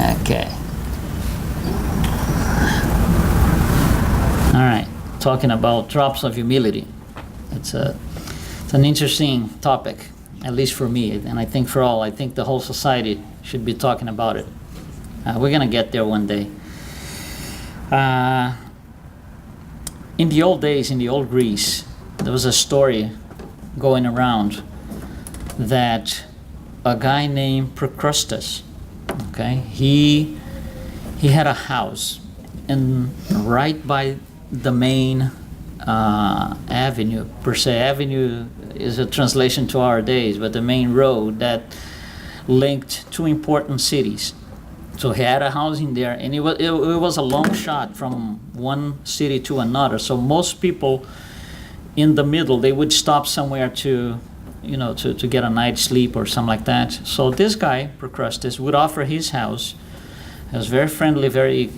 Okay. All right. Talking about drops of humility. It's an interesting topic, at least for me, and I think for all. I think the whole society should be talking about it. We're going to get there one day. In the old days, in the old Greece, there was a story going around that a guy named Procrustes, okay, he had a house, and right by the main avenue, per se, avenue is a translation to our days, but the main road that linked two important cities. So he had a house in there, and it was a long shot from one city to another. So most people in the middle, they would stop somewhere to get a night's sleep or something like that. So this guy, Procrustes, would offer his house. It was very friendly, very,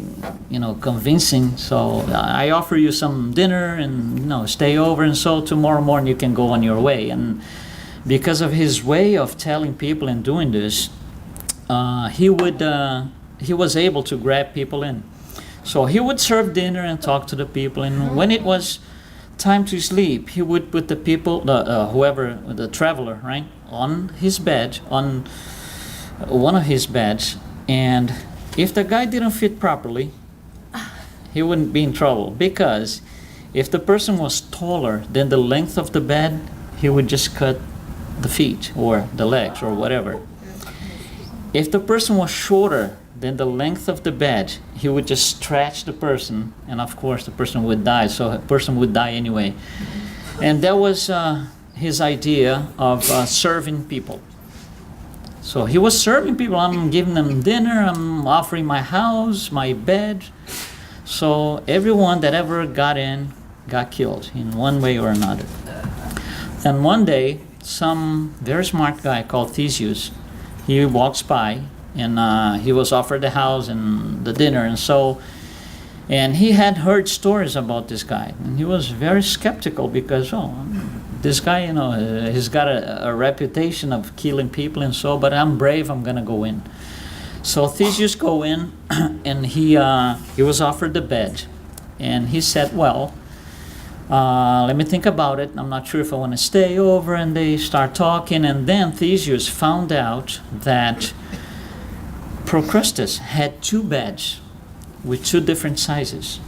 convincing. So I offer you some dinner and, stay over, and so tomorrow morning you can go on your way. And because of his way of telling people and doing this, he was able to grab people in. So he would serve dinner and talk to the people, and when it was time to sleep, he would put the people, the traveler, right, on his bed, on one of his beds, and if the guy didn't fit properly, he wouldn't be in trouble, because if the person was taller than the length of the bed, he would just cut the feet or the legs or whatever. If the person was shorter than the length of the bed, he would just stretch the person, and of course the person would die, so the person would die anyway. And that was his idea of serving people. So he was serving people. I'm giving them dinner, I'm offering my house, my bed. So everyone that ever got in got killed in one way or another. And one day, some very smart guy called Theseus, he walks by, and he was offered the house and the dinner, and he had heard stories about this guy, and he was very skeptical because, this guy, he's got a reputation of killing people and so, but I'm brave, I'm gonna go in. So Theseus go in, and he was offered the bed, and he said, well, let me think about it. I'm not sure if I want to stay over. And they start talking, and then Theseus found out that Procrustes had two beds with two different sizes.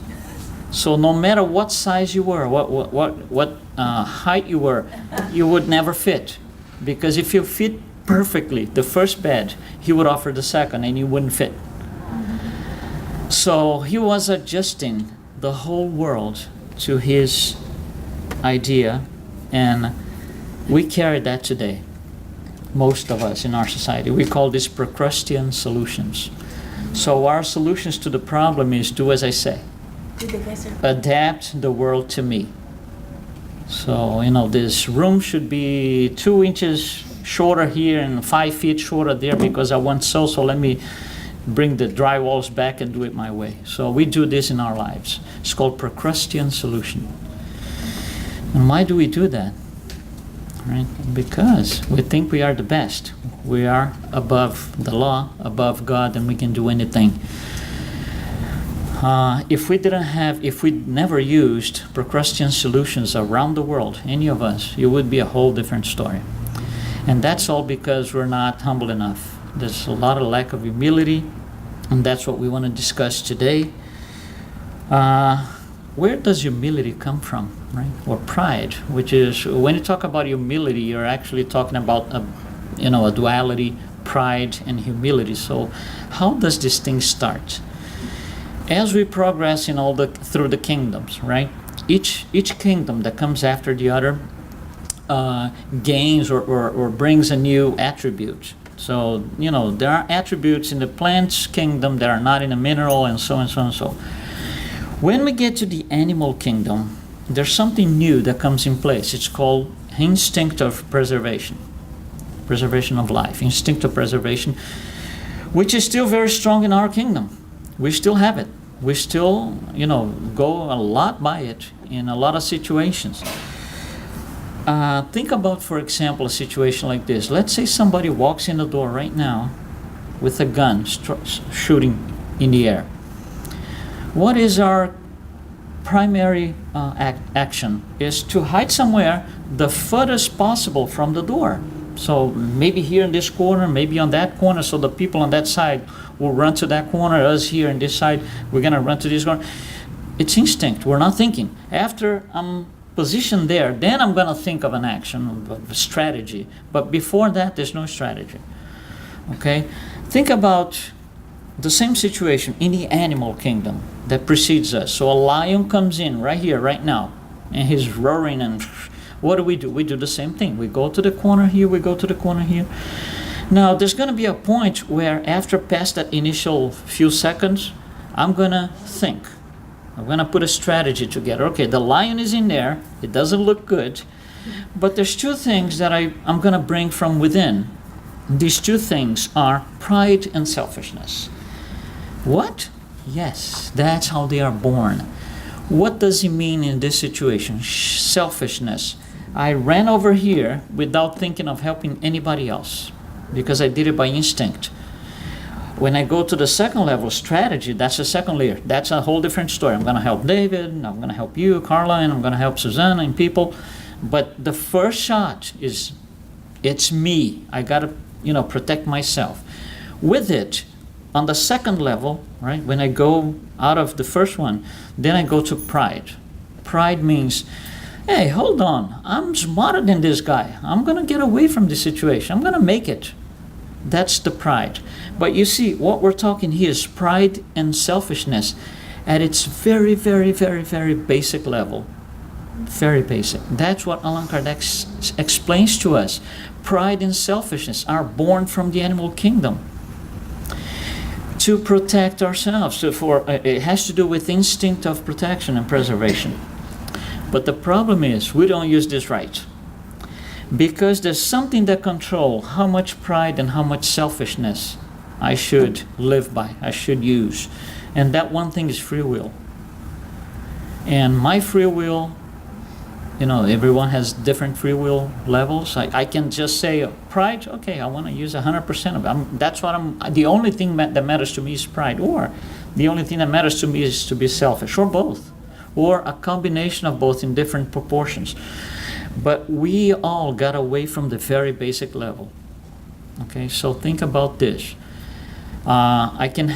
So no matter what size you were, what height you were, you would never fit, because if you fit perfectly the first bed, he would offer the second, and you wouldn't fit. So he was adjusting the whole world to his idea, and we carry that today, most of us in our society. We call this Procrustean solutions. So our solutions to the problem is do as I say. Adapt the world to me. So, this room should be 2 inches shorter here and 5 feet shorter there because I want so let me bring the drywalls back and do it my way. So we do this in our lives. It's called Procrustean solution. And why do we do that? Right? Because we think we are the best. We are above the law, above God, and we can do anything. If we never used Procrustean solutions around the world, any of us, it would be a whole different story. And that's all because we're not humble enough. There's a lot of lack of humility, and that's what we want to discuss today. Where does humility come from, right? Or pride, which is, when you talk about humility, you're actually talking about a duality, pride and humility. So how does this thing start? As we progress through the kingdoms, right? Each kingdom that comes after the other gains or brings a new attribute. So, there are attributes in the plants kingdom that are not in the mineral, and so and so and so. When we get to the animal kingdom, there's something new that comes in place. It's called instinct of preservation of life, instinct of preservation, which is still very strong in our kingdom. We still have it. We still, go a lot by it in a lot of situations. Think about, for example, a situation like this. Let's say somebody walks in the door right now with a gun, shooting in the air. What is our primary action? Is to hide somewhere the furthest possible from the door. So maybe here in this corner, maybe on that corner, so the people on that side will run to that corner, us here on this side, we're going to run to this corner. It's instinct. We're not thinking. After I'm positioned there, then I'm going to think of an action, of a strategy. But before that, there's no strategy. Okay? Think about the same situation in the animal kingdom that precedes us. So a lion comes in right here, right now, and he's roaring, and what do? We do the same thing. We go to the corner here, we go to the corner here. Now, there's going to be a point where after past that initial few seconds, I'm going to think. I'm going to put a strategy together. Okay, the lion is in there. It doesn't look good. But there's two things that I'm going to bring from within. These two things are pride and selfishness. What? Yes, that's how they are born. What does it mean in this situation? Selfishness. I ran over here without thinking of helping anybody else because I did it by instinct. When I go to the second level, strategy, that's the second layer. That's a whole different story. I'm going to help David, I'm going to help you, Carla, and I'm going to help Susanna and people. But the first shot is, it's me. I got to, protect myself. With it, on the second level, right, when I go out of the first one, then I go to pride. Pride means, hey, hold on. I'm smarter than this guy. I'm going to get away from this situation. I'm going to make it. That's the pride. But you see, what we're talking here is pride and selfishness at its very, very, very, very basic level. Very basic. That's what Allan Kardec explains to us. Pride and selfishness are born from the animal kingdom. To protect ourselves. So it has to do with instinct of protection and preservation. But the problem is, we don't use this right. Because there's something that controls how much pride and how much selfishness I should live by, I should use. And that one thing is free will. And my free will, everyone has different free will levels. I can just say, pride, okay, I want to use 100% of it. That's what the only thing that matters to me is pride. Or the only thing that matters to me is to be selfish, or both. Or a combination of both in different proportions. But we all got away from the very basic level. Okay, so think about this. I can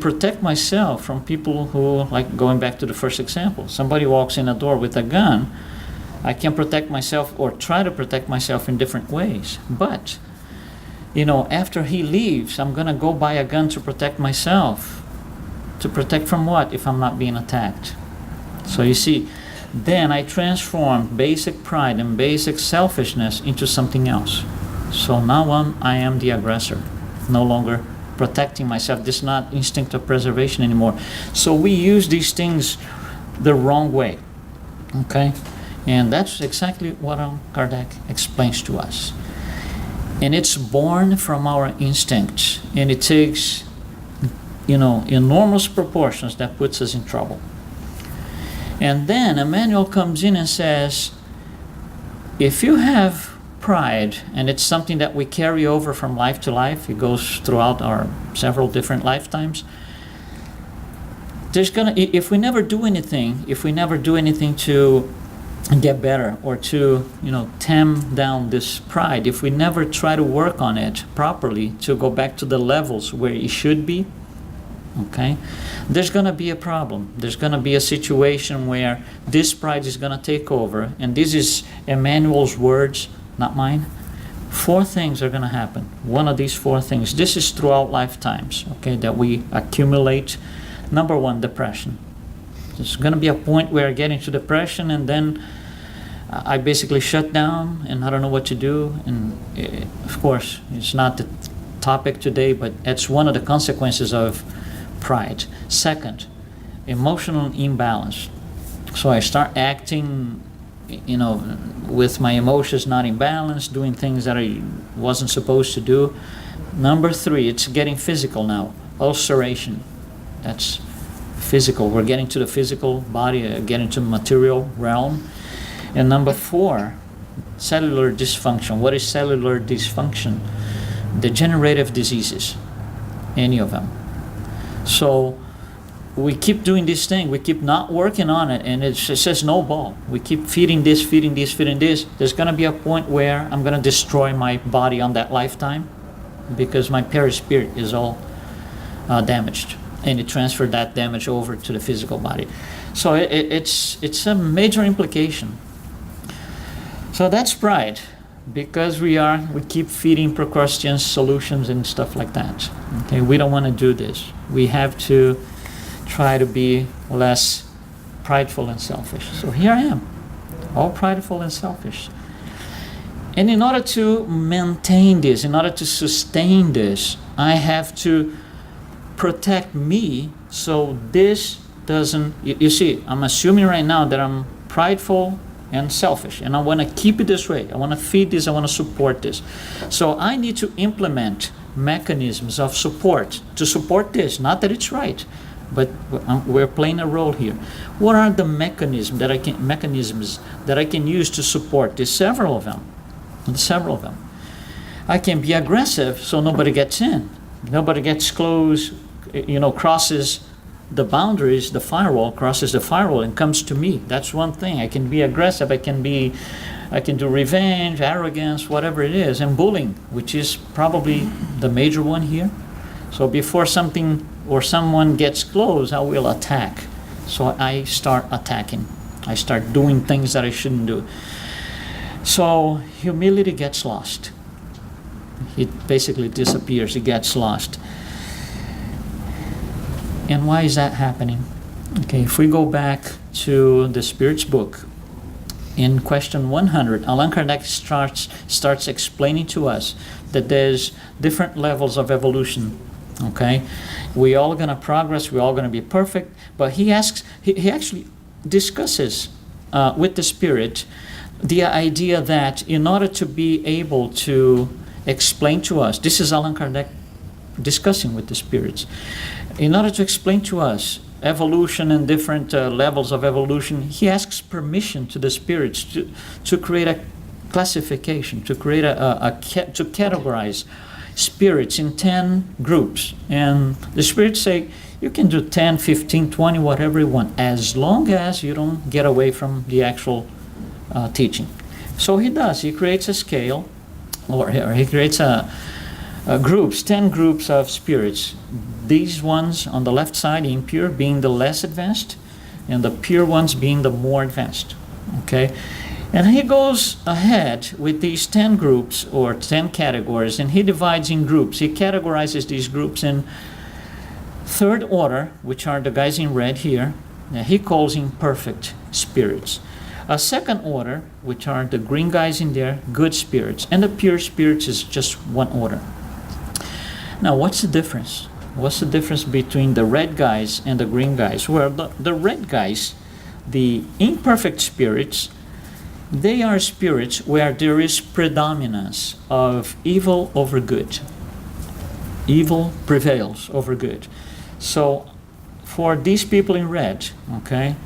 protect myself from people who, like going back to the first example, somebody walks in a door with a gun. I can protect myself or try to protect myself in different ways. But, after he leaves, I'm going to go buy a gun to protect myself. To protect from what if I'm not being attacked? So you see, then I transform basic pride and basic selfishness into something else. So now I am the aggressor, no longer protecting myself. This is not instinct of preservation anymore. So we use these things the wrong way, okay? And that's exactly what Kardec explains to us. And it's born from our instincts, and it takes, enormous proportions that puts us in trouble. And then Emmanuel comes in and says, if you have pride, and it's something that we carry over from life to life, it goes throughout our several different lifetimes, if we never do anything to get better or to, tame down this pride, if we never try to work on it properly to go back to the levels where it should be, okay, there's going to be a problem. There's going to be a situation where this pride is going to take over. And this is Emmanuel's words, not mine. 4 things are going to happen. One of these 4 things. This is throughout lifetimes, okay, that we accumulate. Number 1, depression. There's going to be a point where I get into depression, and then I basically shut down, and I don't know what to do. And of course, it's not the topic today, but it's one of the consequences of pride. Second, emotional imbalance. So I start acting, with my emotions not in balance, doing things that I wasn't supposed to do. Number 3, it's getting physical now. Ulceration. That's physical. We're getting to the physical body, getting to the material realm. And number 4, cellular dysfunction. What is cellular dysfunction? degenerative diseases, any of them. So we keep doing this thing, we keep not working on it, and it says snowball. We keep feeding this, feeding this, feeding this. There's going to be a point where I'm going to destroy my body on that lifetime because my perispirit is all damaged, and it transferred that damage over to the physical body. So it's a major implication. So that's pride, because we keep feeding procrustians solutions and stuff like that. Okay, we don't want to do this. We have to try to be less prideful and selfish. So here I am, all prideful and selfish. And in order to maintain this, in order to sustain this, I have to protect me so this doesn't, you see, I'm assuming right now that I'm prideful and selfish, and I want to keep it this way. I want to feed this, I want to support this. So I need to implement mechanisms of support to support this. Not that it's right, but we're playing a role here. What are the mechanisms that I can use to support this? Several of them. I can be aggressive so nobody gets in. Nobody gets close, crosses the boundaries, the firewall, crosses the firewall and comes to me. That's one thing. I can be aggressive, I can do revenge, arrogance, whatever it is, and bullying, which is probably the major one here. So before something or someone gets close, I will attack. So I start attacking. I start doing things that I shouldn't do. So humility gets lost. It basically disappears, it gets lost. And why is that happening? Okay, if we go back to the Spirit's book, in question 100, Allan Kardec starts explaining to us that there's different levels of evolution. Okay, we all going to progress, we're all going to be perfect, but he actually discusses with the Spirit the idea that in order to be able to explain to us, this is Allan Kardec discussing with the spirits, in order to explain to us evolution and different levels of evolution, he asks permission to the spirits to create a classification, to create to categorize spirits in 10 groups. And the spirits say, you can do 10, 15, 20, whatever you want, as long as you don't get away from the actual teaching. So he does. He creates a scale, or he creates groups, 10 groups of spirits. These ones on the left side, impure, being the less advanced, and the pure ones being the more advanced. Okay? And he goes ahead with these 10 groups or 10 categories, and he divides in groups. He categorizes these groups in third order, which are the guys in red here. Now he calls imperfect spirits. A second order, which are the green guys in there, good spirits. And the pure spirits is just one order. Now, what's the difference? What's the difference between the red guys and the green guys? Well, the red guys, the imperfect spirits, they are spirits where there is predominance of evil over good. Evil prevails over good. So, for these people in red, okay,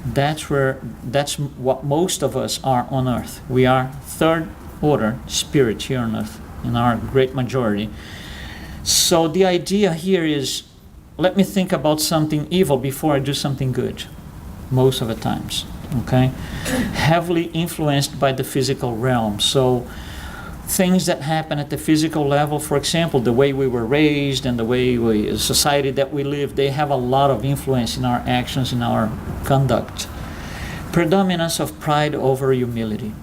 that's what most of us are on earth. We are third order spirits here on earth, in our great majority. So the idea here is, let me think about something evil before I do something good, most of the times, okay? Heavily influenced by the physical realm. So things that happen at the physical level, for example, the way we were raised and the way the society that we live, they have a lot of influence in our actions, in our conduct. Predominance of pride over humility.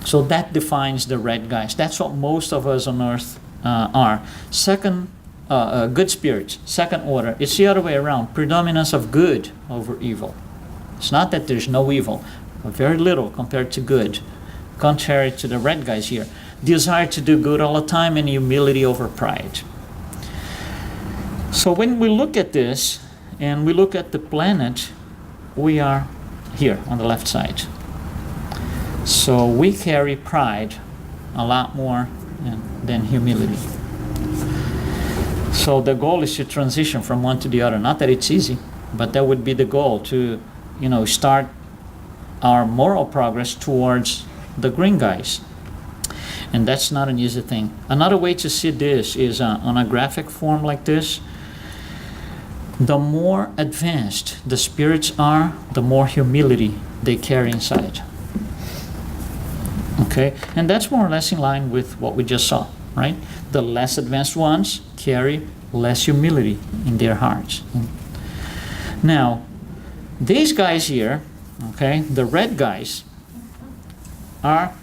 So that defines the red guys. That's what most of us on earth are. Second, good spirits, second order. It's the other way around. Predominance of good over evil. It's not that there's no evil, but very little compared to good, contrary to the red guys here. Desire to do good all the time and humility over pride. So when we look at this and we look at the planet, we are here on the left side. So we carry pride a lot more than humility. So the goal is to transition from one to the other. Not that it's easy, but that would be the goal, to start our moral progress towards the green guys. And that's not an easy thing. Another way to see this is on a graphic form like this. The more advanced the spirits are, the more humility they carry inside. Okay? And that's more or less in line with what we just saw, right? The less advanced ones carry less humility in their hearts. Now, these guys here, okay, the red guys, are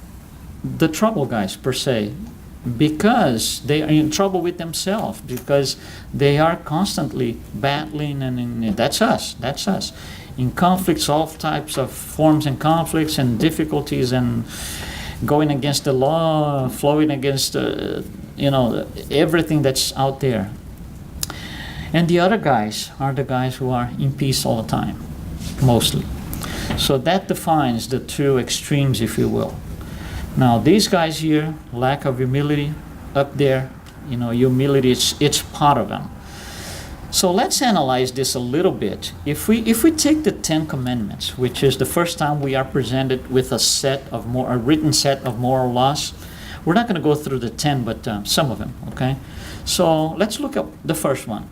the trouble guys per se, because they are in trouble with themselves, because they are constantly battling, and that's us, in conflicts, all types of forms and conflicts and difficulties, and going against the law, flowing against everything that's out there. And the other guys are the guys who are in peace all the time, mostly. So that defines the two extremes, if you will. Now, these guys here, lack of humility, up there, humility, it's part of them. So let's analyze this a little bit. If we take the 10 Commandments, which is the first time we are presented with a written set of moral laws, we're not going to go through the 10, but some of them, okay? So let's look at the first one.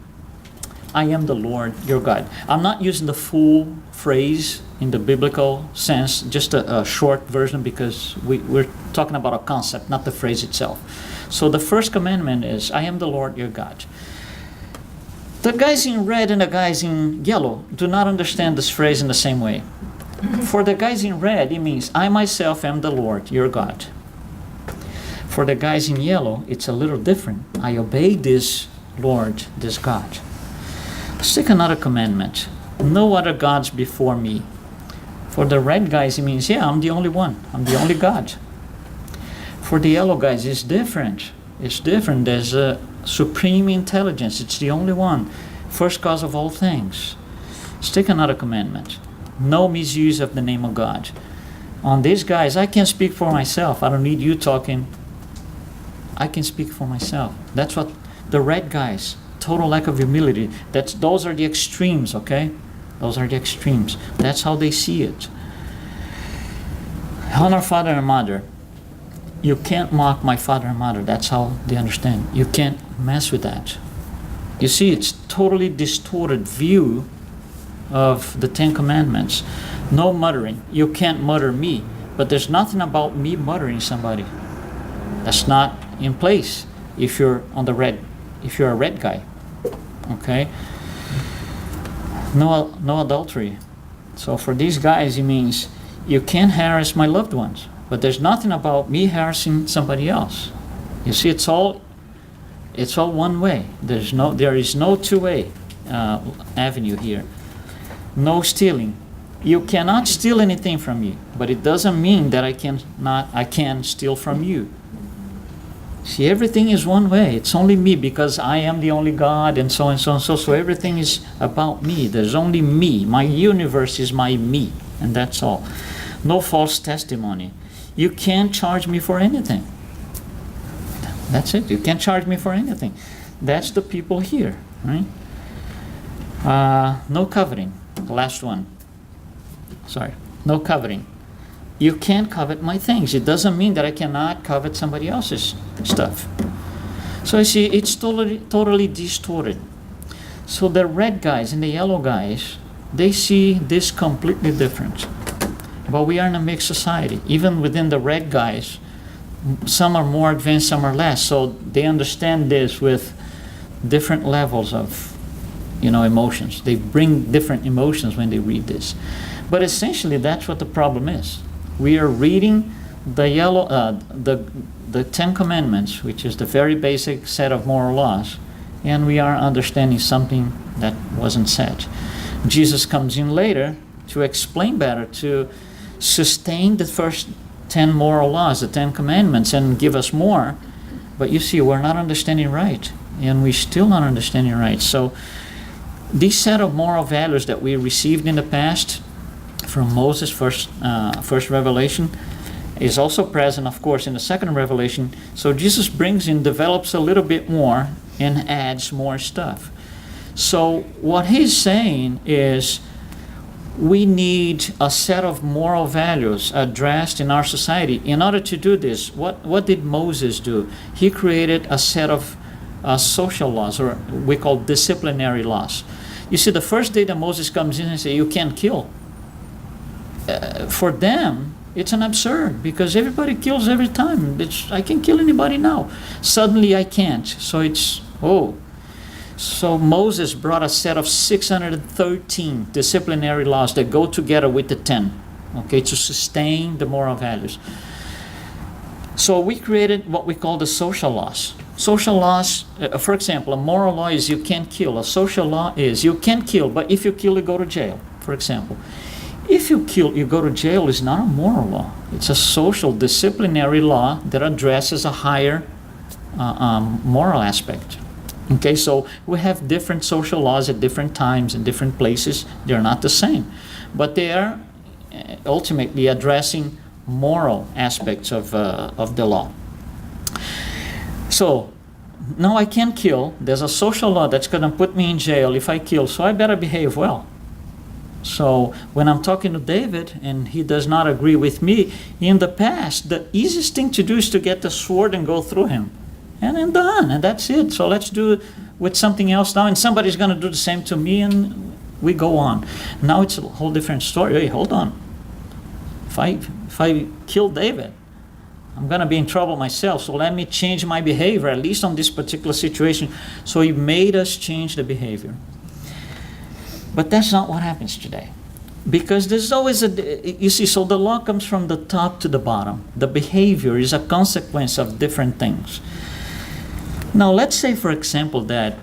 I am the Lord your God. I'm not using the full phrase in the biblical sense, just a short version, because we're talking about a concept, not the phrase itself. So the first commandment is, I am the Lord your God. The guys in red and the guys in yellow do not understand this phrase in the same way. For the guys in red, it means, I myself am the Lord your God. For the guys in yellow, it's a little different. I obey this Lord, this God. Let's take another commandment. No other gods before me. For the red guys, it means, I'm the only one. I'm the only God. For the yellow guys, it's different. It's different. There's a supreme intelligence. It's the only one. First cause of all things. Let's take another commandment. No misuse of the name of God. On these guys, I can speak for myself. I don't need you talking. I can speak for myself. That's what the red guys, total lack of humility. Those are the extremes, okay? Those are the extremes. That's how they see it. Honor father and mother. You can't mock my father and mother. That's how they understand. You can't mess with that. You see, it's totally distorted view of the 10 Commandments. No muttering. You can't mutter me. But there's nothing about me muttering somebody. That's not in place if you're a red guy. Okay? No adultery. So for these guys, it means you can't harass my loved ones. But there's nothing about me harassing somebody else. You see, it's all one way. There is no two-way avenue here. No stealing. You cannot steal anything from me, but it doesn't mean that I can steal from you. See, everything is one way. It's only me, because I am the only God, and so and so and so. So everything is about me. There's only me. My universe is my me, and that's all. No false testimony. You can't charge me for anything. That's it. You can't charge me for anything. That's the people here, right? No coveting. The last one. Sorry. No coveting. You can't covet my things. It doesn't mean that I cannot covet somebody else's stuff. So you see, it's totally distorted. So the red guys and the yellow guys, they see this completely different. But we are in a mixed society. Even within the red guys, some are more advanced, some are less. So they understand this with different levels of, emotions. They bring different emotions when they read this. But essentially, that's what the problem is. We are reading the 10 Commandments, which is the very basic set of moral laws, and we are understanding something that wasn't said. Jesus comes in later to explain better, to sustain the first 10 moral laws, the 10 Commandments, and give us more. But you see, we're not understanding right, and we're still not understanding right. So this set of moral values that we received in the past from Moses' first revelation is also present, of course, in the second revelation. So Jesus develops a little bit more and adds more stuff. So what he's saying is, we need a set of moral values addressed in our society. In order to do this, what did Moses do? He created a set of social laws, or we call disciplinary laws. You see, the first day that Moses comes in and says, you can't kill, for them, it's an absurd, because everybody kills every time. I can kill anybody now. Suddenly I can't. So Moses brought a set of 613 disciplinary laws that go together with the 10, okay, to sustain the moral values. So we created what we call the social laws. Social laws, for example, a moral law is you can't kill. A social law is you can kill, but if you kill, you go to jail, for example. If you kill, you go to jail is not a moral law. It's a social disciplinary law that addresses a higher moral aspect. Okay, so we have different social laws at different times and different places. They're not the same, but they are ultimately addressing moral aspects of the law. So now I can kill. There's a social law that's going to put me in jail if I kill, so I better behave well. So when I'm talking to David and he does not agree with me, in the past, the easiest thing to do is to get the sword and go through him. And then done, and that's it. So let's do it with something else now, and somebody's going to do the same to me, and we go on. Now it's a whole different story. Hey, hold on. If I kill David, I'm going to be in trouble myself, so let me change my behavior, at least on this particular situation. So he made us change the behavior. But that's not what happens today. Because there's always you see, so the law comes from the top to the bottom. The behavior is a consequence of different things. Now, let's say, for example, that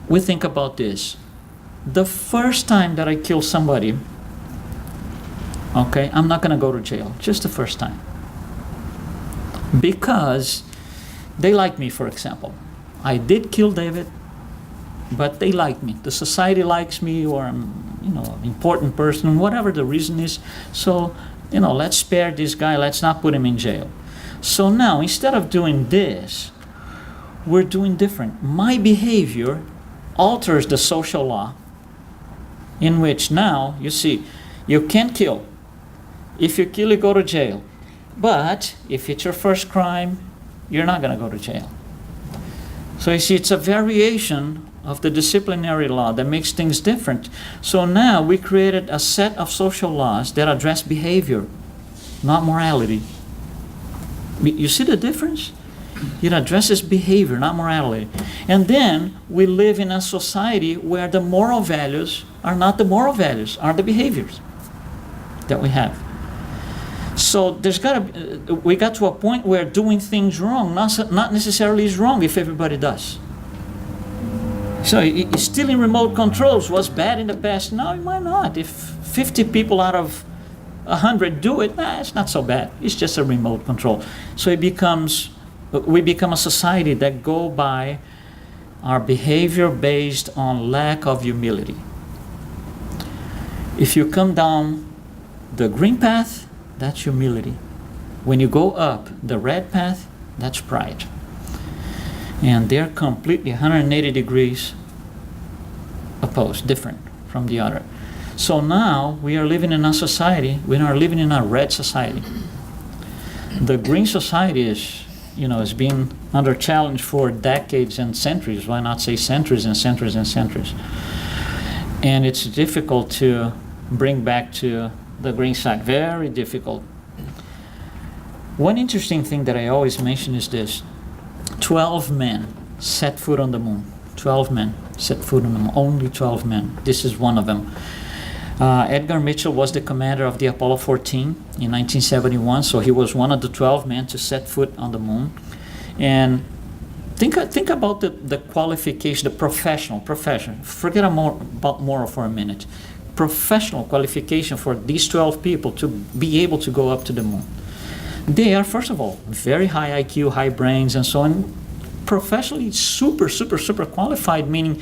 we think about this. The first time that I kill somebody, okay, I'm not going to go to jail. Just the first time. Because they like me, for example. I did kill David, but they like me. The society likes me, or I'm, an important person, whatever the reason is. So, let's spare this guy. Let's not put him in jail. So now, instead of doing this, we're doing different. My behavior alters the social law, in which now, you see, you can't kill. If you kill, you go to jail. But if it's your first crime, you're not going to go to jail. So you see, it's a variation of the disciplinary law that makes things different. So now we created a set of social laws that address behavior, not morality. You see the difference? It addresses behavior, not morality. And then we live in a society where the moral values are not the moral values, are the behaviors that we have. So we got to a point where doing things wrong not necessarily is wrong if everybody does. So stealing remote controls was bad in the past. No, it might not. If 50 people out of 100 do it, it's not so bad. It's just a remote control. So we become a society that go by our behavior based on lack of humility. If you come down the green path, that's humility. When you go up the red path, that's pride. And they're completely 180 degrees opposed, different from the other. So now we are living in a society, we are living in a red society. The green society is being under challenge for decades and centuries. Why not say centuries and centuries and centuries? And it's difficult to bring back to the green side, very difficult. One interesting thing that I always mention is this. 12 men set foot on the moon. 12 men set foot on the moon. Only 12 men. This is one of them. Edgar Mitchell was the commander of the Apollo 14 in 1971, so he was one of the 12 men to set foot on the moon. And think about the qualification, the professional. Forget about moral for a minute. Professional qualification for these 12 people to be able to go up to the moon. They are, first of all, very high IQ, high brains, and so on. Professionally, super qualified, meaning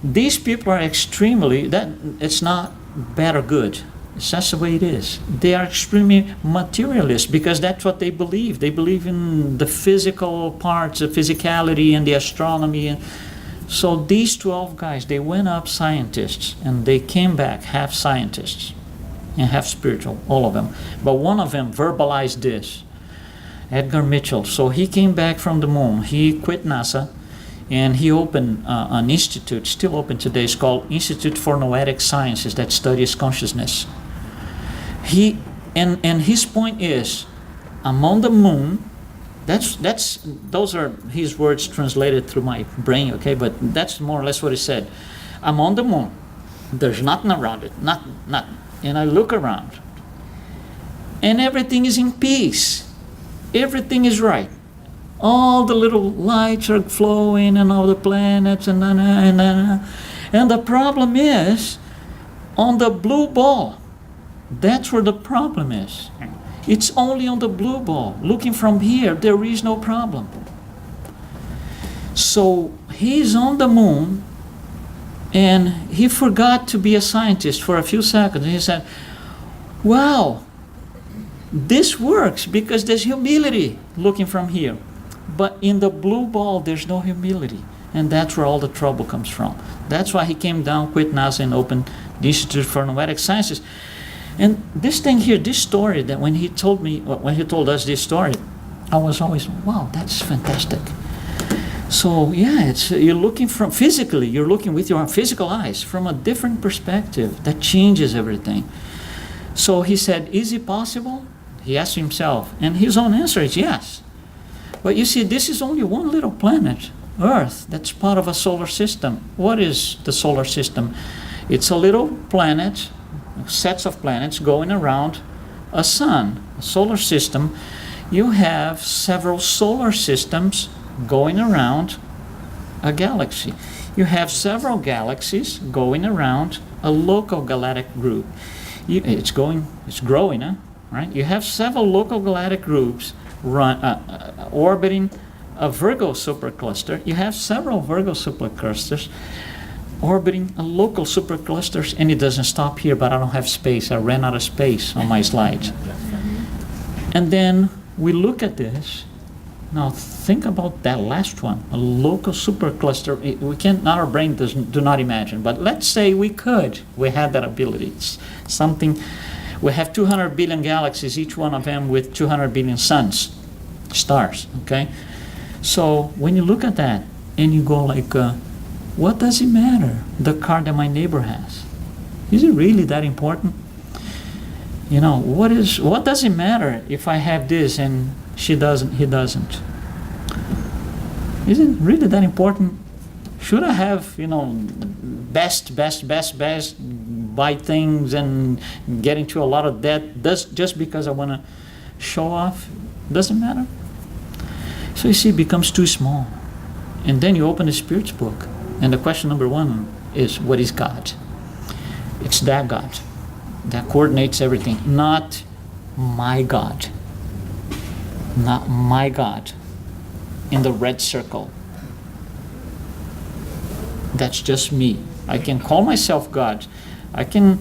these people are it's not bad or good. It's just the way it is. They are extremely materialist because that's what they believe. They believe in the physical parts, the physicality and the astronomy. So these 12 guys, they went up scientists, and they came back half scientists and half spiritual, all of them. But one of them verbalized this, Edgar Mitchell. So he came back from the moon. He quit NASA, and he opened an institute, still open today. It's called Institute for Noetic Sciences, that studies consciousness. And his point is, I'm on the moon. Those are his words translated through my brain, okay? But that's more or less what he said. I'm on the moon. There's nothing around it, nothing. And I look around, and everything is in peace. Everything is right. All the little lights are flowing, and all the planets, and the problem is on the blue ball. That's where the problem is. It's only on the blue ball. Looking from here, there is no problem. So he's on the moon, and he forgot to be a scientist for a few seconds. And he said, wow, this works because there's humility looking from here. But in the blue ball, there's no humility. And that's where all the trouble comes from. That's why he came down, quit NASA, and opened the Institute for Noetic Sciences. And this thing here, this story, that when he told us this story, I was always, wow, that's fantastic. So yeah, you're looking you're looking with your physical eyes from a different perspective that changes everything. So he said, is it possible? He asked himself, and his own answer is yes. But you see, this is only one little planet, Earth, that's part of a solar system. What is the solar system? It's a little planet, sets of planets going around a sun, a solar system. You have several solar systems going around a galaxy. You have several galaxies going around a local galactic group. It's growing, huh? Right? You have several local galactic groups orbiting a Virgo supercluster. You have several Virgo superclusters orbiting a local supercluster, and it doesn't stop here, but I don't have space. I ran out of space on my slides. And then we look at this. Now think about that last one, a local supercluster. We can't, our brain do not imagine, but let's say we had that ability. It's something, we have 200 billion galaxies, each one of them with 200 billion stars, okay? So when you look at that and you go like, what does it matter, the car that my neighbor has? Is it really that important? You know, what does it matter if I have this and she doesn't, he doesn't? Is it really that important? Should I have, best, buy things and get into a lot of debt just because I want to show off? Doesn't matter. So you see, it becomes too small. And then you open the Spirit's book, and the question number one is, what is God? It's that God that coordinates everything, not my God. Not my God in the red circle. That's just me. I can call myself God. I can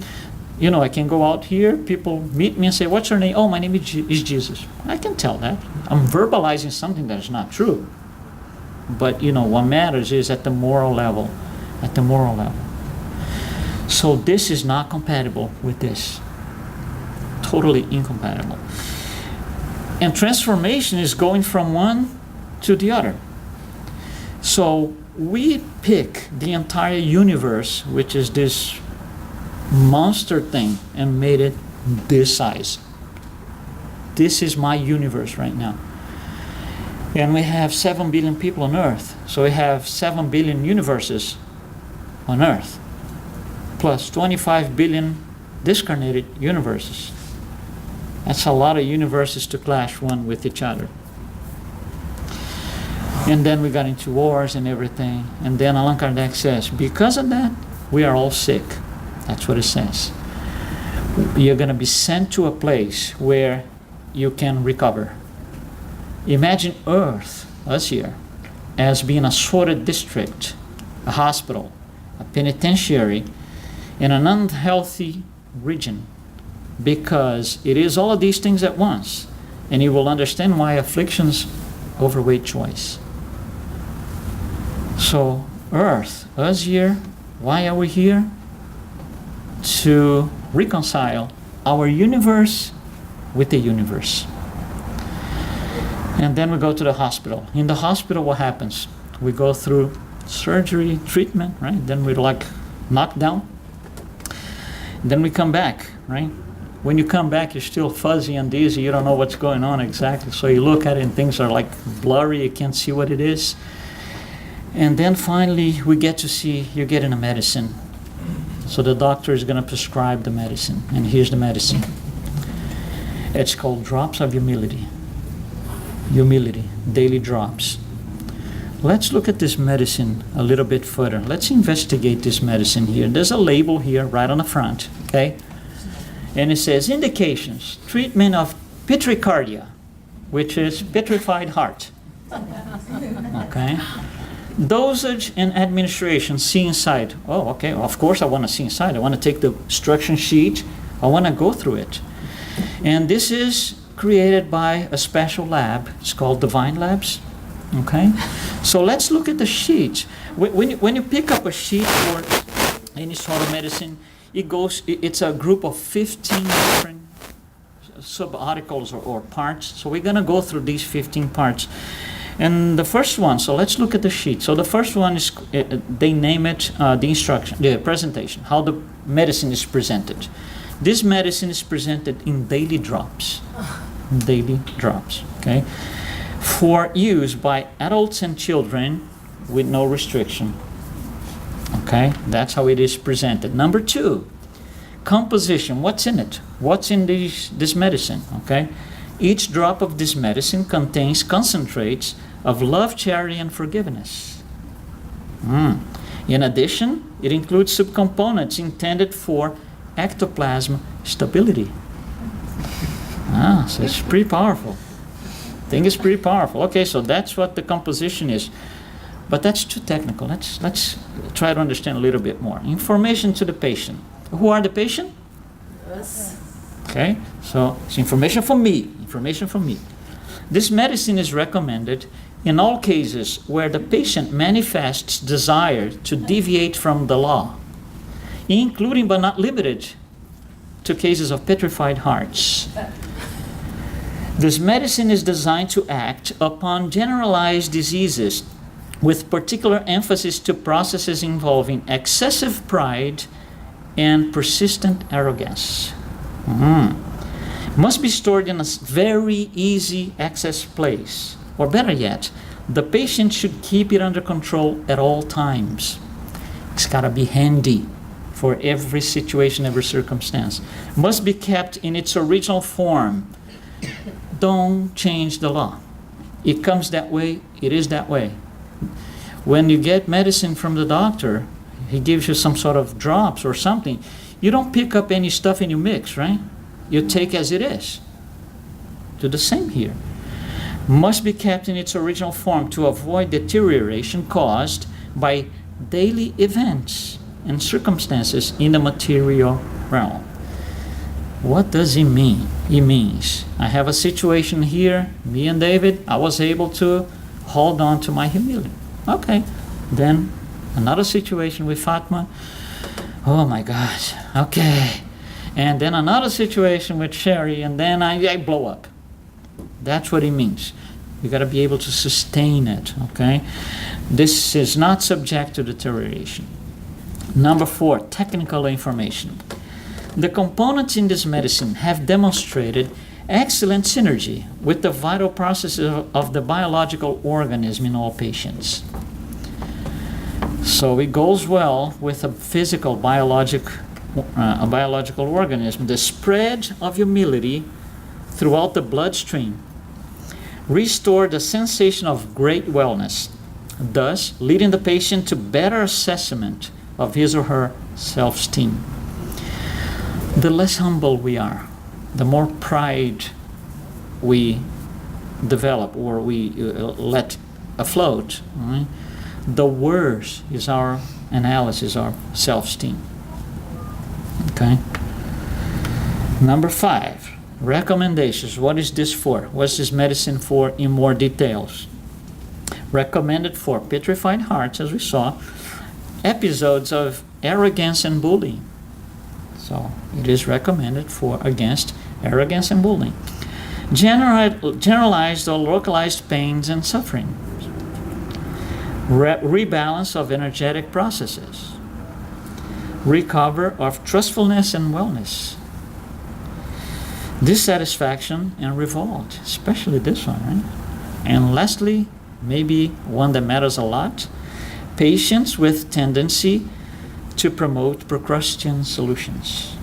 go out here, people meet me and say, what's your name? Oh, my name is Jesus. I can tell that. I'm verbalizing something that is not true. But, what matters is at the moral level. At the moral level. So this is not compatible with this. Totally incompatible. And transformation is going from one to the other. So we pick the entire universe, which is this monster thing, and made it this size. This is my universe right now. And we have 7 billion people on Earth. So we have 7 billion universes on Earth, plus 25 billion discarnated universes. That's a lot of universes to clash one with each other. And then we got into wars and everything. And then Allan Kardec says, because of that, we are all sick. That's what it says. You're going to be sent to a place where you can recover. Imagine Earth, us here, as being a sorted district, a hospital, a penitentiary, in an unhealthy region, because it is all of these things at once. And you will understand why afflictions overweight choice. So Earth, us here, why are we here? To reconcile our universe with the universe. And then we go to the hospital. In the hospital, what happens? We go through surgery, treatment, right? Then we're like knocked down. Then we come back, right? When you come back, you're still fuzzy and dizzy. You don't know what's going on exactly. So you look at it and things are like blurry. You can't see what it is. And then finally, we get to see you're getting a medicine. So the doctor is going to prescribe the medicine. And here's the medicine. It's called drops of humility. Humility, daily drops. Let's look at this medicine a little bit further. Let's investigate this medicine here. There's a label here right on the front, okay? And it says indications, treatment of petricardia, which is petrified heart. Okay? Dosage and administration, see inside. Oh, okay, of course I want to see inside. I want to take the instruction sheet. I want to go through it. And this is created by a special lab. It's called Divine Labs. Okay? So let's look at the sheet. When you pick up a sheet for any sort of medicine, it's a group of 15 different sub-articles or parts. So we're going to go through these 15 parts. And the first one, so let's look at the sheet. So the first one is, they name it the instruction, the presentation, how the medicine is presented. This medicine is presented in daily drops. Daily drops, okay? For use by adults and children with no restriction. Okay, that's how it is presented. Number 2, composition. What's in it? What's in this medicine? Okay, each drop of this medicine contains concentrates of love, charity, and forgiveness. In addition, it includes subcomponents intended for ectoplasm stability. So it's pretty powerful. I think it's pretty powerful. Okay, so that's what the composition is. But that's too technical. Let's try to understand a little bit more. Information to the patient. Who are the patient? Us. Okay, so it's information from me. Information from me. This medicine is recommended in all cases where the patient manifests desire to deviate from the law, including but not limited to cases of petrified hearts. This medicine is designed to act upon generalized diseases with particular emphasis to processes involving excessive pride and persistent arrogance. Must be stored in a very easy access place. Or better yet, the patient should keep it under control at all times. It's got to be handy for every situation, every circumstance. Must be kept in its original form. Don't change the law. It comes that way, it is that way. When you get medicine from the doctor, he gives you some sort of drops or something. You don't pick up any stuff and you mix, right? You take as it is. Do the same here. Must be kept in its original form to avoid deterioration caused by daily events and circumstances in the material realm. What does it mean? It means I have a situation here, me and David, I was able to hold on to my humility. Okay, then another situation with Fatma, oh my gosh, okay. And then another situation with Sherry, and then I blow up. That's what it means. You got to be able to sustain it, okay? This is not subject to deterioration. Number 4, technical information. The components in this medicine have demonstrated excellent synergy with the vital processes of the biological organism in all patients. So it goes well with a physical biological organism. The spread of humility throughout the bloodstream restore the sensation of great wellness, thus leading the patient to better assessment of his or her self-esteem. The less humble we are, the more pride we develop or we let afloat, right? The worse is our analysis, our self-esteem. Okay? Number 5, recommendations. What is this for? What's this medicine for in more details? Recommended for petrified hearts, as we saw, episodes of arrogance and bullying. So it is recommended for against arrogance and bullying. Generalized or localized pains and suffering. Rebalance of energetic processes. Recover of trustfulness and wellness. Dissatisfaction and revolt, especially this one, right? And lastly, maybe one that matters a lot, patients with tendency to promote Procrustean solutions.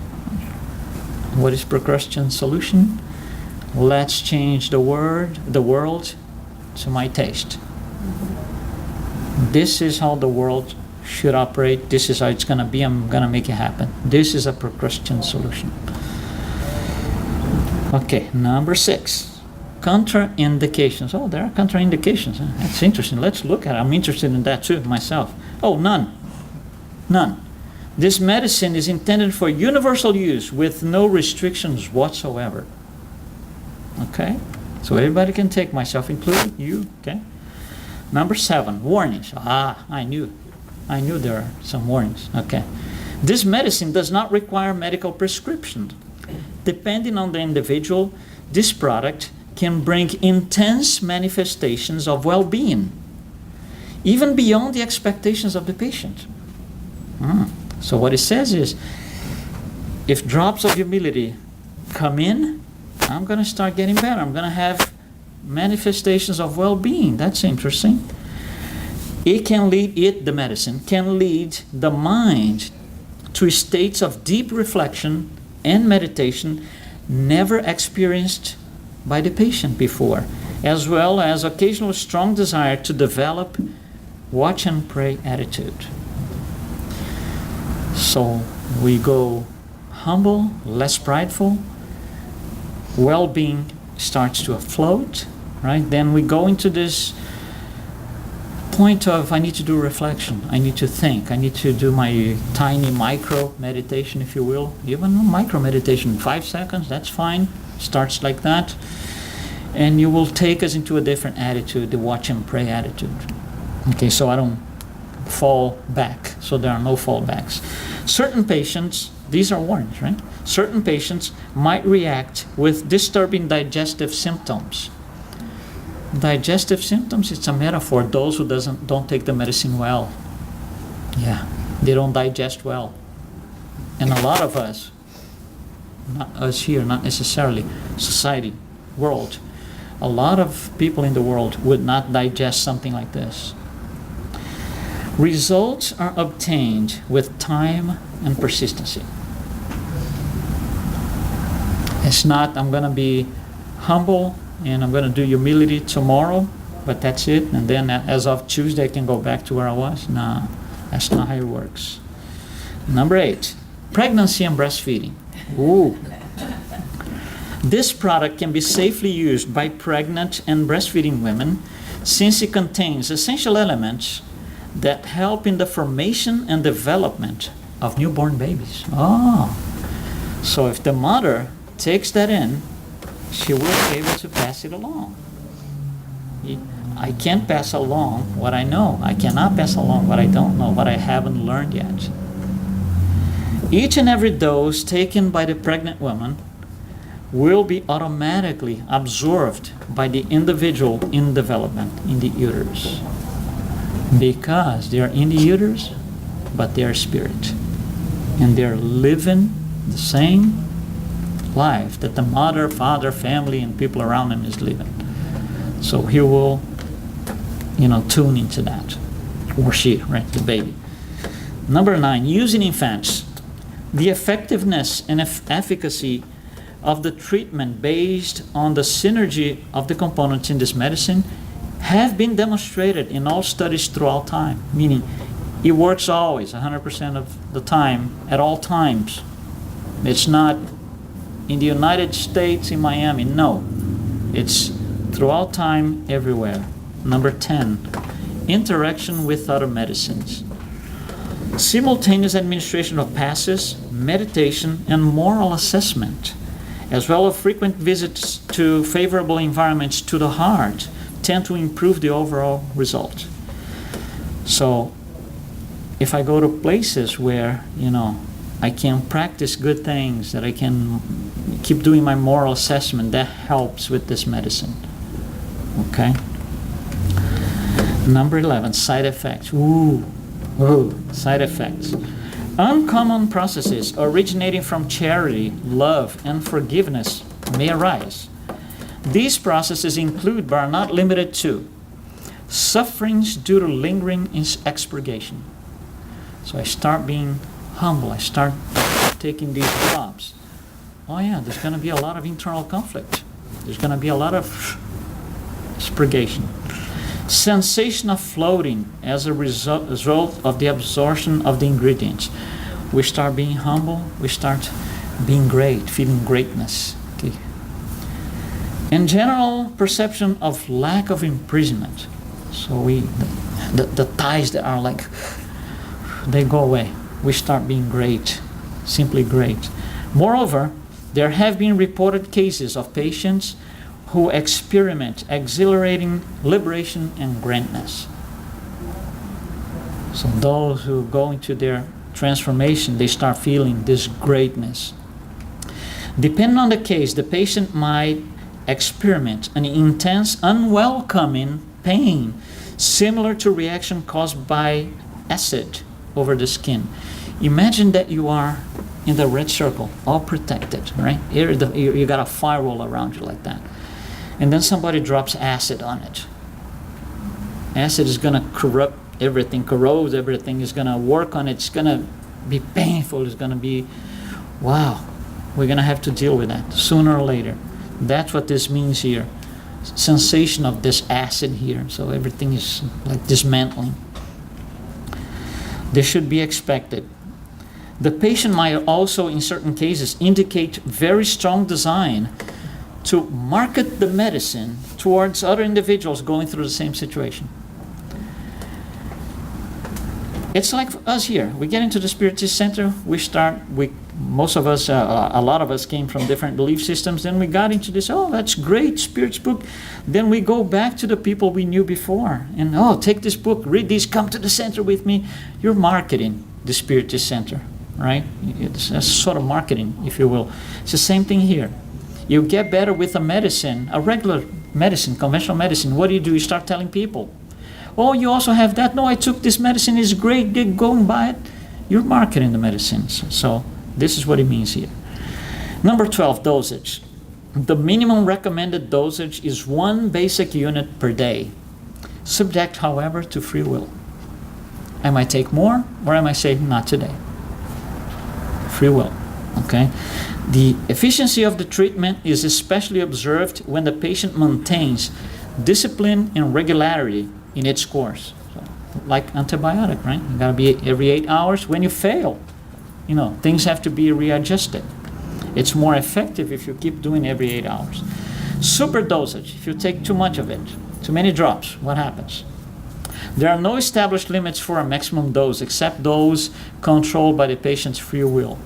What is Procrustean solution? Let's change the world to my taste. This is how the world should operate. This is how it's going to be. I'm going to make it happen. This is a Procrustean solution. Okay, number 6. Contraindications. Oh, there are contraindications. That's interesting. Let's look at it. I'm interested in that too, myself. Oh, none. None. This medicine is intended for universal use with no restrictions whatsoever. Okay? So everybody can take, myself included, you, okay? Number 7, warnings. I knew there are some warnings. Okay. This medicine does not require medical prescription. Depending on the individual, this product can bring intense manifestations of well-being, even beyond the expectations of the patient. So what it says is, if drops of humility come in, I'm going to start getting better. I'm going to have manifestations of well-being. That's interesting. The medicine can lead the mind to states of deep reflection and meditation never experienced by the patient before, as well as occasional strong desire to develop watch and pray attitude. So we go humble, less prideful, well-being starts to afloat, right? Then we go into this point of, I need to do reflection, I need to think, I need to do my tiny micro meditation, if you will. Even micro meditation, 5 seconds, that's fine. Starts like that. And you will take us into a different attitude, the watch and pray attitude. Okay, so I don't fall back. So there are no fallbacks. Certain patients, these are warnings, right? Certain patients might react with disturbing digestive symptoms. Digestive symptoms, it's a metaphor. Those who don't take the medicine well. Yeah, they don't digest well. And a lot of us, not us here, not necessarily, society, world, a lot of people in the world would not digest something like this. Results are obtained with time and persistency. It's not, I'm going to be humble and I'm going to do humility tomorrow, but that's it. And then as of Tuesday, I can go back to where I was. No, that's not how it works. Number 8, pregnancy and breastfeeding. Ooh. This product can be safely used by pregnant and breastfeeding women since it contains essential elements that help in the formation and development of newborn babies. Oh, so if the mother takes that in, she will be able to pass it along. I can't pass along what I know. I cannot pass along what I don't know, what I haven't learned yet. Each and every dose taken by the pregnant woman will be automatically absorbed by the individual in development in the uterus. Because they are in the uterus, but they are spirit. And they're living the same life that the mother, father, family, and people around them is living. So he will, tune into that. Or she, right, the baby. Number 9, using infants. The effectiveness and efficacy of the treatment based on the synergy of the components in this medicine have been demonstrated in all studies throughout time, meaning it works always, 100% of the time, at all times. It's not in the United States, in Miami, no. It's throughout time, everywhere. Number 10, interaction with other medicines. Simultaneous administration of passes, meditation, and moral assessment, as well as frequent visits to favorable environments to the heart, tend to improve the overall result. So if I go to places where, I can practice good things, that I can keep doing my moral assessment, that helps with this medicine. Okay? Number 11, side effects. Ooh, side effects. Uncommon processes originating from charity, love, and forgiveness may arise. These processes include, but are not limited to, sufferings due to lingering expurgation. So I start being humble. I start taking these drops. Oh yeah, there's going to be a lot of internal conflict. There's going to be a lot of expurgation. Sensation of floating as a result of the absorption of the ingredients. We start being humble. We start being great, feeling greatness. Okay. In general, perception of lack of imprisonment. So the ties that are like, they go away. We start being great, simply great. Moreover, there have been reported cases of patients who experiment exhilarating liberation and grandness. So those who go into their transformation, they start feeling this greatness. Depending on the case, the patient might experiment an intense, unwelcoming pain similar to reaction caused by acid over the skin. Imagine that you are in the red circle, all protected, right? You got a firewall around you like that. And then somebody drops acid on it. Acid is going to corrupt everything, corrode everything, is going to work on it. It's going to be painful. It's going to be, wow, we're going to have to deal with that sooner or later. That's what this means here. Sensation of this acid here. So everything is like dismantling. This should be expected. The patient might also, in certain cases, indicate very strong design to market the medicine towards other individuals going through the same situation. It's like us here. We get into the Spiritist Center. Most of us, a lot of us came from different belief systems. Then we got into this, that's great, Spirit's book. Then we go back to the people we knew before. And, take this book, read this, come to the center with me. You're marketing the Spiritist Center, right? It's a sort of marketing, if you will. It's the same thing here. You get better with a medicine, a regular medicine, conventional medicine. What do? You start telling people. Oh, you also have that? No, I took this medicine, it's great, go and buy it. You're marketing the medicines. So this is what it means here. Number 12, dosage. The minimum recommended dosage is 1 basic unit per day, subject, however, to free will. I might take more, or I might say, not today. Free will, okay? The efficiency of the treatment is especially observed when the patient maintains discipline and regularity in its course. So, like antibiotic, right? You gotta be every 8 hours. When you fail, things have to be readjusted. It's more effective if you keep doing every 8 hours. Super dosage, if you take too much of it, too many drops, what happens? There are no established limits for a maximum dose except those controlled by the patient's free will.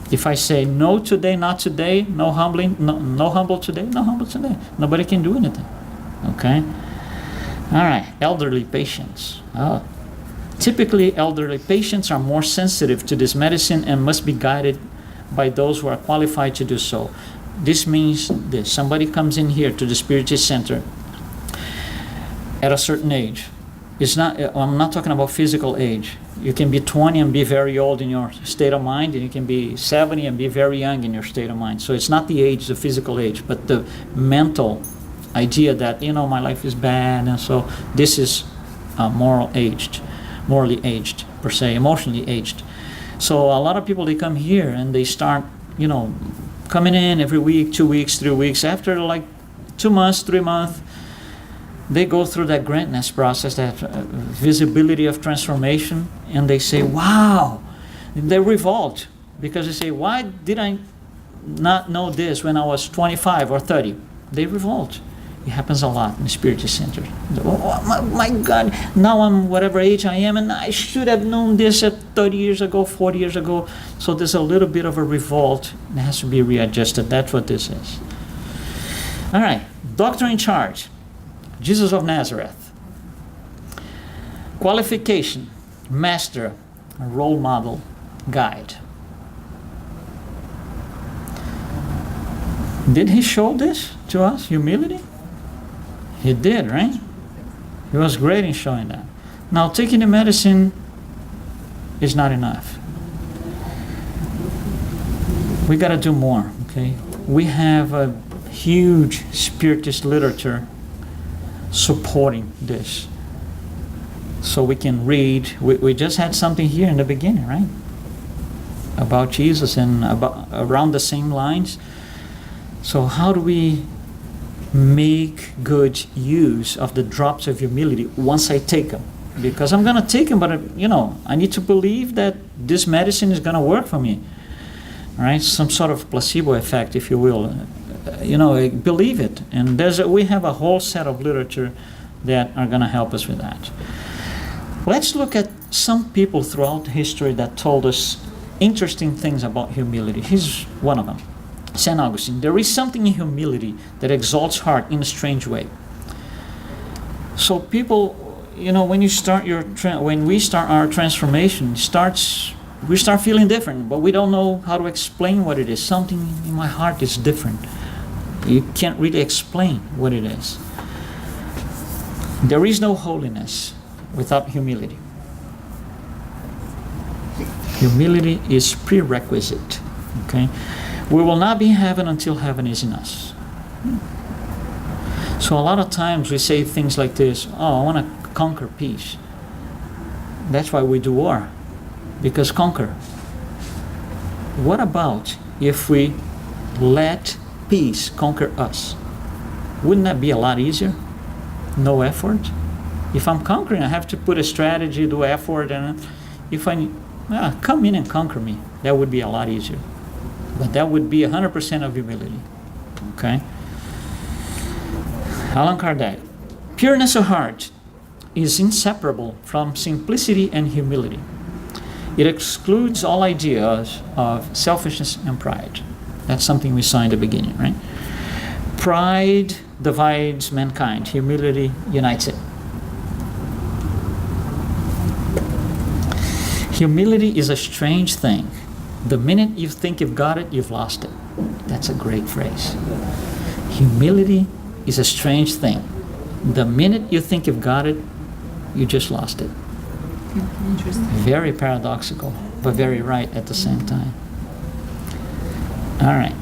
If I say no today, not today, no humbling, no humble today, no humble today, nobody can do anything. Okay? All right, elderly patients. Typically, elderly patients are more sensitive to this medicine and must be guided by those who are qualified to do so. This means this. Somebody comes in here to the Spiritist Center at a certain age. I'm not talking about physical age. You can be 20 and be very old in your state of mind, and you can be 70 and be very young in your state of mind. So it's not the age, the physical age, but the mental idea that, my life is bad, and so this is morally aged, per se, emotionally aged. So a lot of people, they come here and they start, coming in every week, 2 weeks, 3 weeks. After like 2 months, 3 months, they go through that grandness process, that visibility of transformation, and they say, wow, they revolt because they say, why did I not know this when I was 25 or 30? They revolt. It happens a lot in the Spiritist Center. Oh my God, now I'm whatever age I am, and I should have known this at 30 years ago, 40 years ago. So there's a little bit of a revolt. It has to be readjusted. That's what this is. All right, doctor in charge, Jesus of Nazareth. Qualification. master, a role model, guide. Did he show this to us, humility? He did, right? He was great in showing that. Now, taking the medicine is not enough. We got to do more, okay? We have a huge spiritist literature supporting this. So we can read. We just had something here in the beginning, right? About Jesus and about around the same lines. So how do we make good use of the drops of humility once I take them? Because I'm going to take them, but I need to believe that this medicine is going to work for me. All right, some sort of placebo effect, if you will. Believe it. And we have a whole set of literature that are going to help us with that. Let's look at some people throughout history that told us interesting things about humility. Here's one of them. St. Augustine. There is something in humility that exalts heart in a strange way. So people, when we start our transformation, we start feeling different, but we don't know how to explain what it is. Something in my heart is different. You can't really explain what it is. There is no holiness without humility. Humility is prerequisite. Okay? We will not be in heaven until heaven is in us. So a lot of times we say things like this, I want to conquer peace. That's why we do war. Because conquer. What about if we let peace conquer us? Wouldn't that be a lot easier? No effort? If I'm conquering, I have to put a strategy, do effort, and if come in and conquer me, that would be a lot easier. But that would be 100% of humility. Okay? Allan Kardec. Pureness of heart is inseparable from simplicity and humility. It excludes all ideas of selfishness and pride. That's something we saw in the beginning, right? Pride divides mankind. Humility unites it. Humility is a strange thing. The minute you think you've got it, you've lost it. That's a great phrase. Humility is a strange thing. The minute you think you've got it, you just lost it. Interesting. Very paradoxical, but very right at the same time. All right.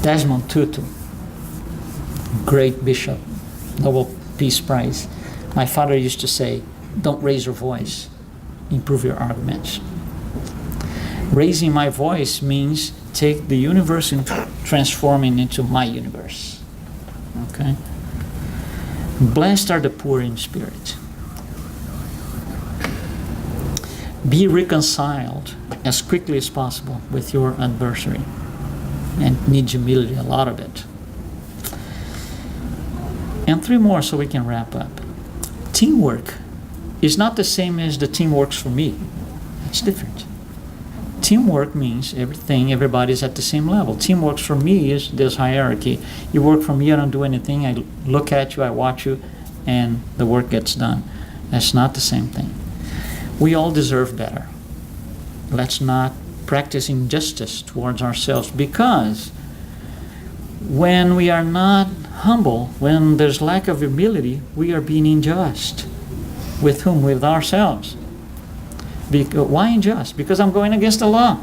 Desmond Tutu, great bishop, Nobel Peace Prize. My father used to say, don't raise your voice, improve your arguments. Raising my voice means take the universe and transforming into my universe. Okay? Blessed are the poor in spirit. Be reconciled as quickly as possible with your adversary. And need humility, a lot of it. And 3 more so we can wrap up. Teamwork is not the same as the team works for me. It's different. Teamwork means everybody's at the same level. Teamwork for me is this hierarchy. You work for me, I don't do anything. I look at you, I watch you, and the work gets done. That's not the same thing. We all deserve better. Let's not practice injustice towards ourselves, because when we are not humble, when there's lack of humility, we are being unjust. With whom? With ourselves. Why unjust? Because I'm going against the law.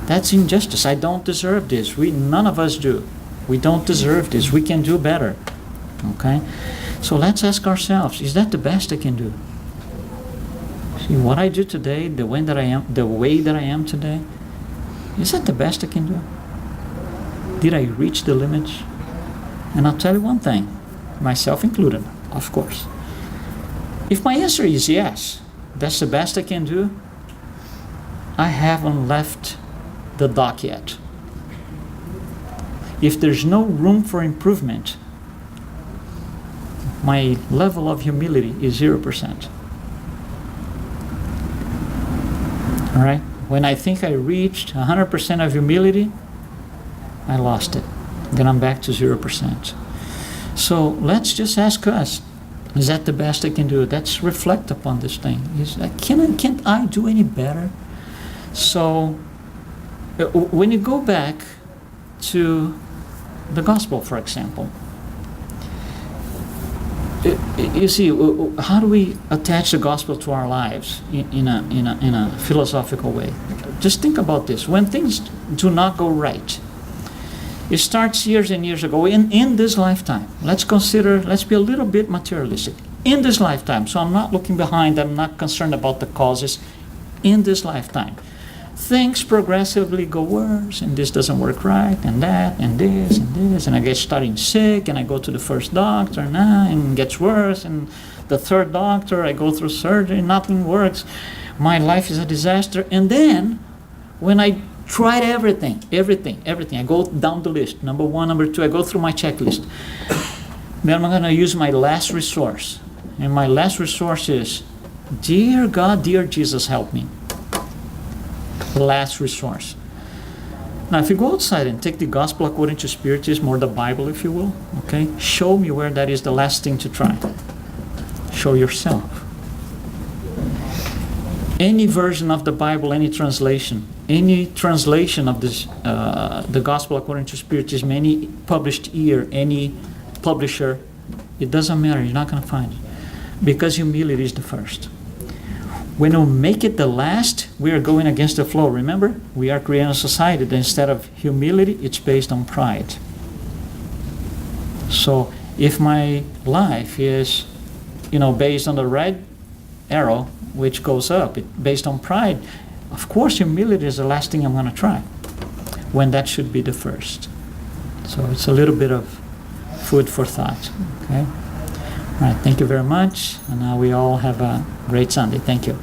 That's injustice. I don't deserve this. None of us do. We don't deserve this. We can do better. Okay? So let's ask ourselves, is that the best I can do? See, what I do today, the way that I am today, is that the best I can do? Did I reach the limits? And I'll tell you one thing, myself included, of course. If my answer is yes, that's the best I can do, I haven't left the dock yet. If there's no room for improvement, my level of humility is 0%. All right? When I think I reached 100% of humility, I lost it. Then I'm back to 0%. So let's just ask us, Is that the best I can do? Let's reflect upon this thing. Can't I do any better? So when you go back to the gospel, for example, you see, how do we attach the gospel to our lives in a philosophical way? Just think about this. When things do not go right, it starts years and years ago in this lifetime. Let's be a little bit materialistic. In this lifetime, so I'm not looking behind, I'm not concerned about the causes. In this lifetime, things progressively go worse, and this doesn't work right, and that, and this, and I get starting sick, and I go to the first doctor, and it gets worse, and the third doctor, I go through surgery, nothing works. My life is a disaster. And then, when I tried everything, I go down the list, number 1, number 2, I go through my checklist. Then I'm going to use my last resource. And my last resource is, dear God, dear Jesus, help me. Last resource. Now, if you go outside and take the gospel according to Spiritism, or the Bible, if you will, okay, show me where that is the last thing to try. Show yourself. Any version of the Bible, any translation of this, the gospel according to Spiritism, any published year, any publisher, it doesn't matter. You're not going to find it, because humility is the first. When we make it the last, we are going against the flow. Remember, we are creating a society that instead of humility, it's based on pride. So if my life is, based on the red arrow, which goes up, based on pride, of course humility is the last thing I'm going to try, when that should be the first. So it's a little bit of food for thought. Okay? All right, thank you very much. And now we all have a great Sunday. Thank you.